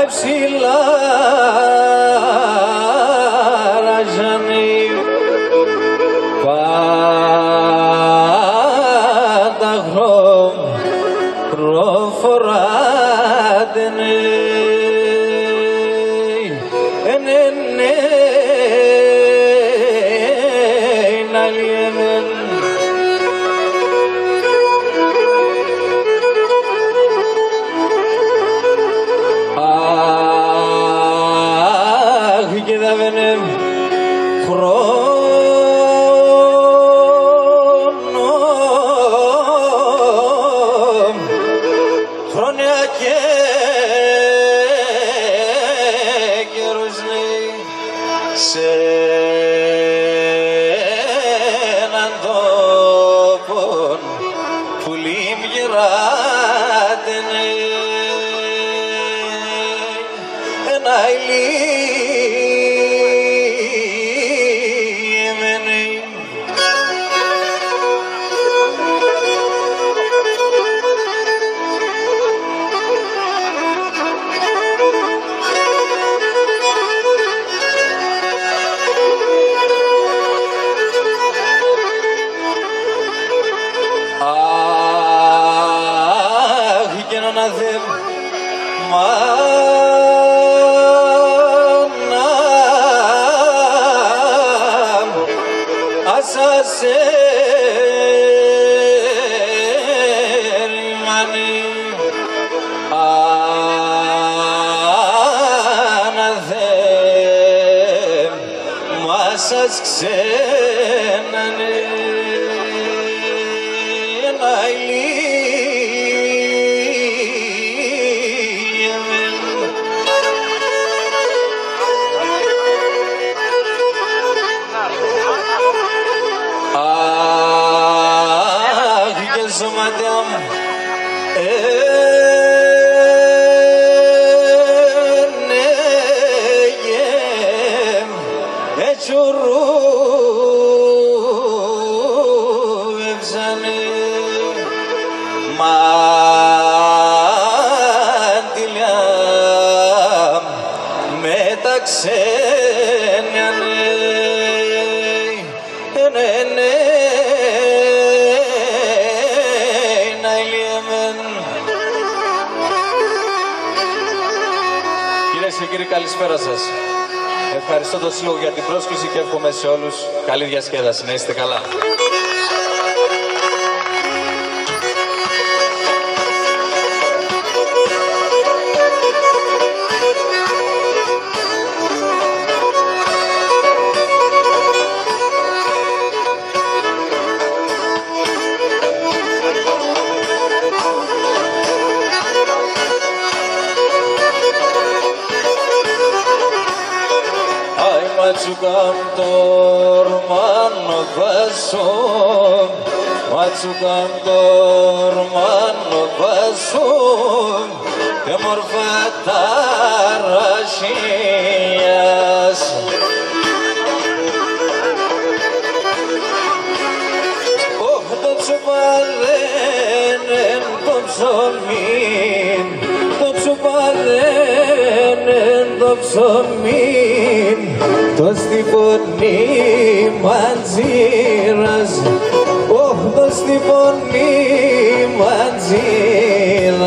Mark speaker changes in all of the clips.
Speaker 1: ψηλά ραζανί πάντα χροφοράτενε να λιέμεν χρόνια και καιρός σε έναν τόπο που λιμγυράτενε ένα ηλίεμενε μάνα ασασέ ρημάνι άναθε μάσας ξένανε ένα Madam, Κυρίες και κύριοι, καλησπέρα σας. Ευχαριστώ τον Σύλλογο για την πρόσκληση και εύχομαι σε όλους καλή διασκέδαση. Να είστε καλά. Matsukantor manobaso, Matsukantor manobaso, Temorfatarashias. Oh, το τσουπαδένεν το ψωμίν, το τσουπαδένεν το ψωμίν, το στιπονί μαντζήρας, το στιπονί μαντζήρας.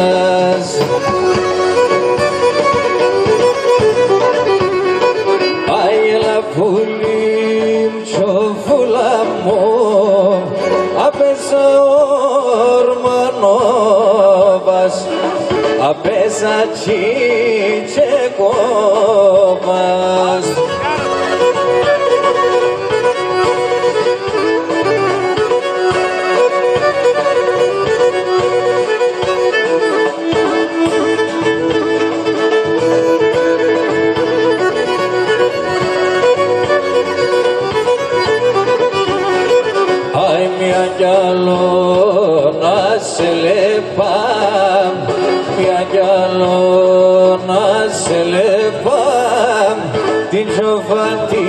Speaker 1: Άιελα πουλίμ τσοφούλα μου, απέσα ορμανόβας, απέσα τσίτσε κόπας. Κι άλλο να σε λεπά, μια κι άλλο να σε λεπά, την τζοφατή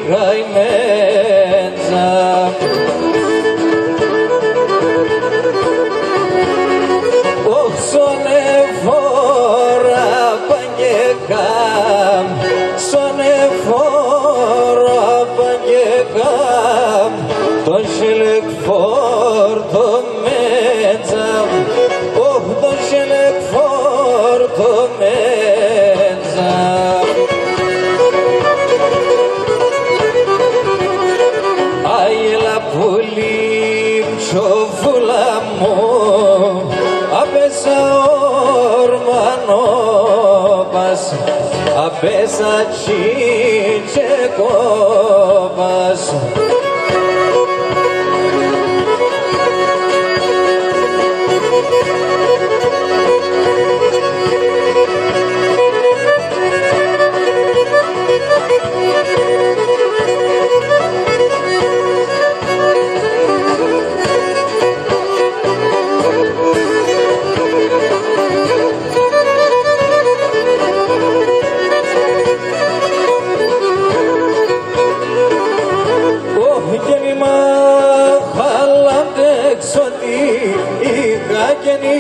Speaker 1: καημέτσα. Όξονε φόρα παγγέ μέσα ορμανόπας απέσα και κόπας.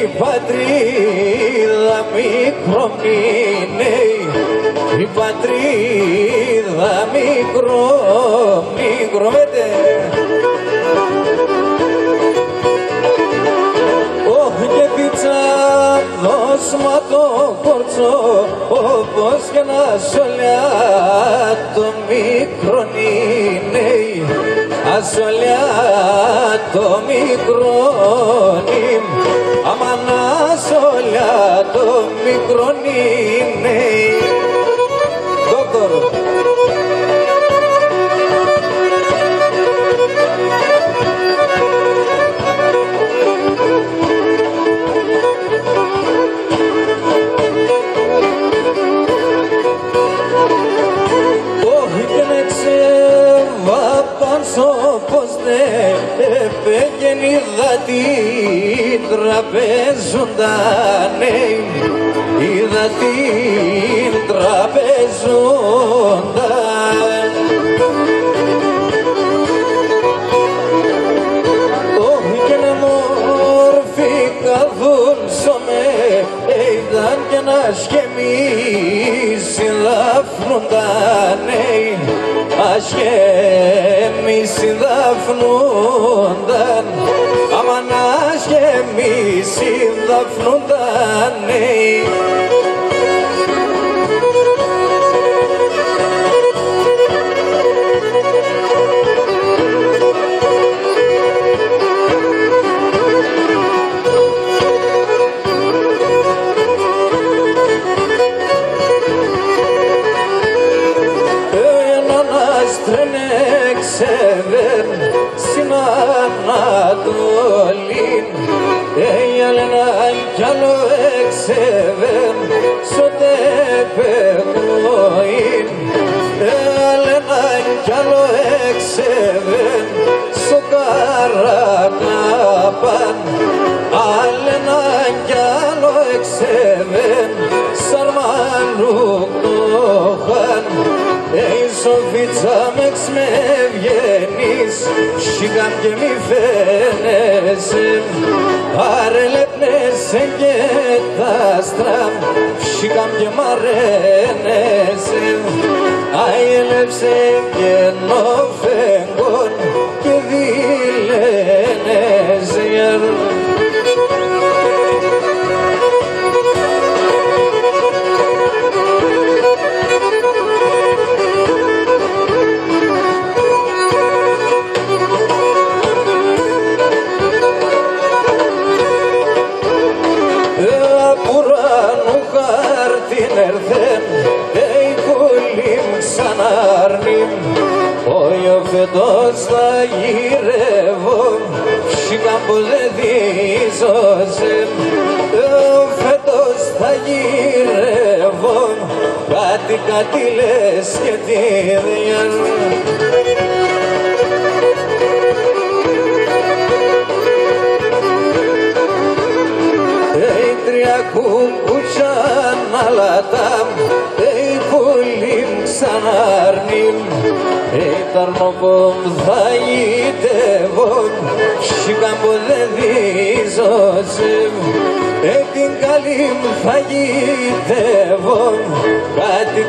Speaker 1: Η πατρίδα μικρομνήνε, η πατρίδα μικρομνήνε. Όχι και πιτσάδος μα το κορτσό, όπως και να σολιά το μικρονήνε, ασολιά το μικρονήνε. Άμα να σολιά το μικρονήνε. Δόκτωρ. Όχι και με ξεβάπανσο πως ναι επέγαινε είδα την τραπεζούντανε, είδα την τραπεζούντανε. Όχι και να μόρφη καθούν σωμέ, είδαν και να σχεμίσει δαφνούντανε, ασχεμίσει δαφνούνταν, άμα να ασχεμίσει δαφνούντανε. Τρενέξευεν στην Ανατολήν, έναν κι άλλο έξευεν σωτέ πεγωήν, έναν κι άλλο έξευεν στο Καρακάπαν, έναν κι άλλο έξευεν Σαρμανουκτόχαν. Ει Σοφίτσα μεξ με βγαίνεις, σιγάμ και μη φαίνεσαι, άρε λεπνέσαι και τα στραμ, σιγάμ και μ' αρένεσαι, αέλεψε και νοφέγγον και δηλένεσαι. Φέτος θα γυρεύω, σιγά πως δεν δίζωσε. Φέτος θα γυρεύω, κάτι λες και τι διαλού. Τρία κουκούτσια να λατάμ, πολύ ξανάρνην. Ταρνοπομ θα γητεύω, σιγά πως δεν δίζωσε. Την καλή μου θα γητεύω,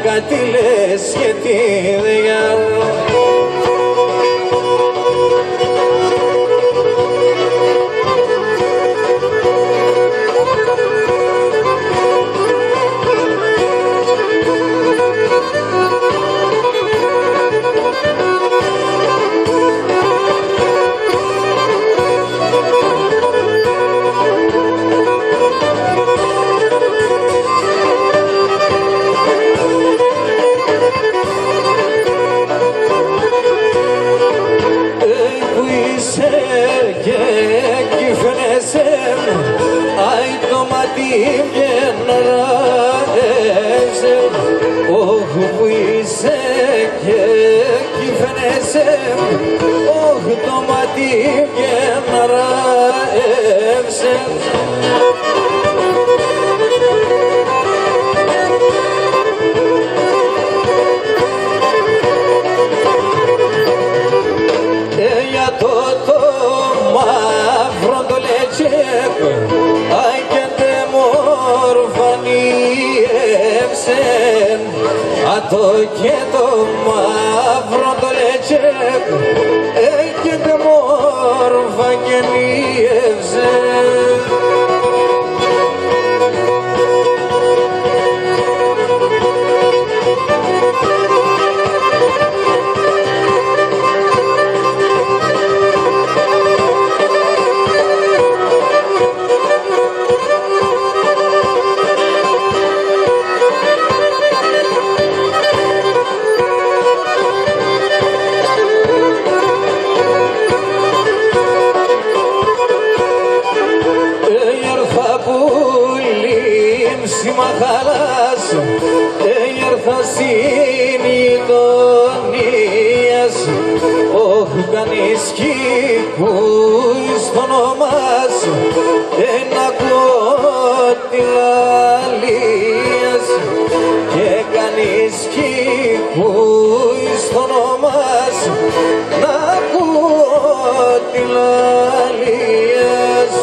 Speaker 1: κάτι λες και τι διαλού. γενναραεύσε. Για το μαύρο το λετσέκ άγγεντε μορφανίευσεν. Το και το μαύρο το λετσέκ άγγεντε μορφανίευσεν. Μαχαλάς έγερθα συνειδονίας, όχ κανείς κύκουι στο όνομα σου, εν ακούω τη λαλίας, και κανείς κύκουι στο όνομα σου, να ακούω τη λαλίας.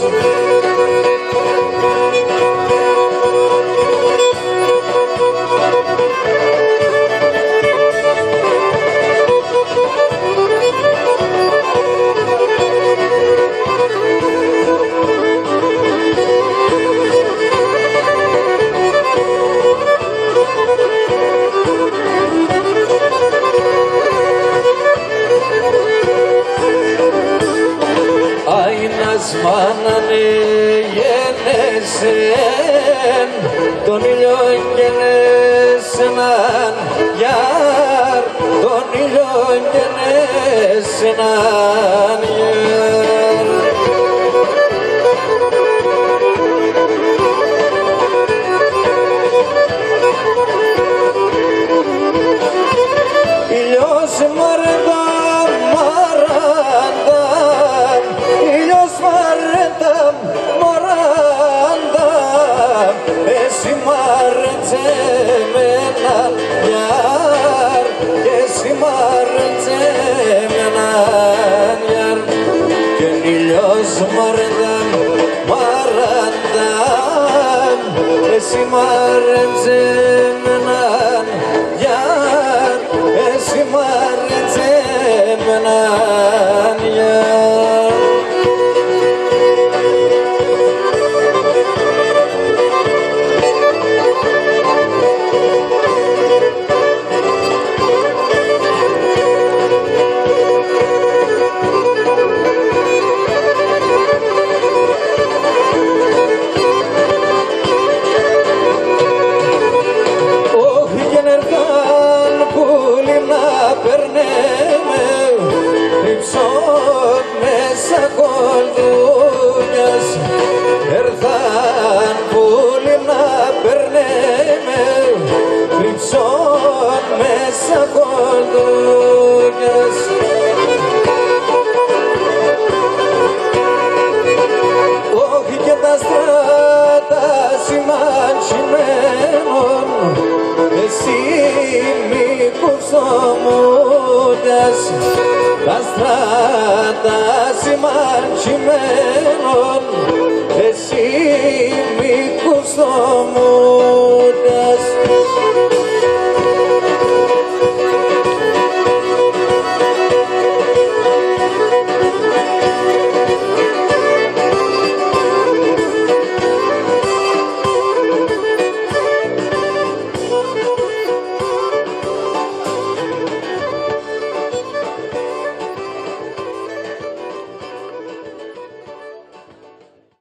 Speaker 1: Μάνανε γενέσεν, τον ήλιο γενέσεναν γιάρ, τον ήλιο γενέσεναν γιάρ. Ήλιος μαρέντα μαράντα, ήλιος μαρέντα μαράντα, εσύ μαρέντσε με έναν γιάρ, εσύ μαρέντσε με έναν γιάρ. Και ήλιος μαρέντα μαράντα, εσύ μαρέντσε με έναν γιάρ, εσύ μαρέντσε με έναν γιάρ. Όχι και τα στράτα σημαντημένων, εσύ μήκους ομούτες. Τα στράτα σημαντημένων,